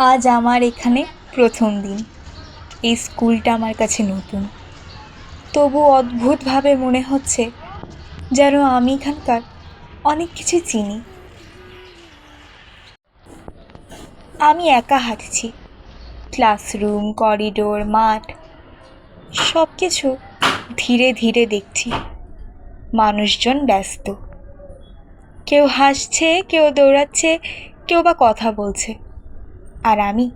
আজ আমার এখানে প্রথম দিন। এই স্কুলটা আমার কাছে নতুন, তবু অদ্ভুতভাবে মনে হচ্ছে যেন আমি এখানকার অনেক কিছু চিনি। আমি একা হাঁটছি, ক্লাসরুম, করিডোর, মাঠ সব কিছু ধীরে ধীরে দেখছি। মানুষজন ব্যস্ত, কেউ হাসছে, কেউ দৌড়াচ্ছে, কেউ বা কথা বলছে, আর আমি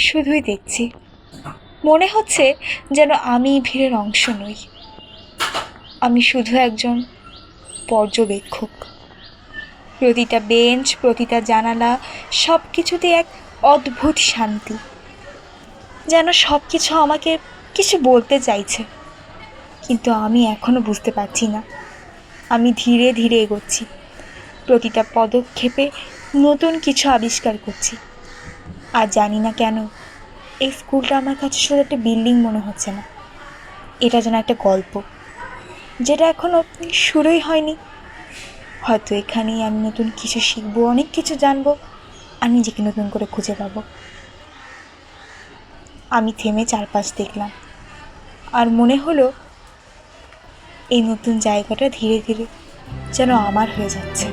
শুধুই দেখছি। মনে হচ্ছে যেন আমি এই ভিড়ের অংশ নই, আমি শুধু একজন পর্যবেক্ষক। প্রতিটা বেঞ্চ, প্রতিটা জানালা, সব কিছুতে এক অদ্ভুত শান্তি, যেন সব কিছু আমাকে কিছু বলতে চাইছে, কিন্তু আমি এখনো বুঝতে পারছি না। আমি ধীরে ধীরে এগোচ্ছি, প্রতিটা পদক্ষেপে নতুন কিছু আবিষ্কার করছি। আর জানি না কেন এই স্কুলটা আমার কাছে শুধু একটা বিল্ডিং মনে হচ্ছে না, এটা যেন একটা গল্প, যেটা এখনো শুরুই হয়নি। হয়তো এখানেই আমি নতুন কিছু শিখবো, অনেক কিছু জানবো, আর নিজেকে নতুন করে খুঁজে পাবো। আমি থেমে চারপাশ দেখলাম, আর মনে হলো এই নতুন জায়গাটা ধীরে ধীরে যেন আমার হয়ে যাচ্ছে।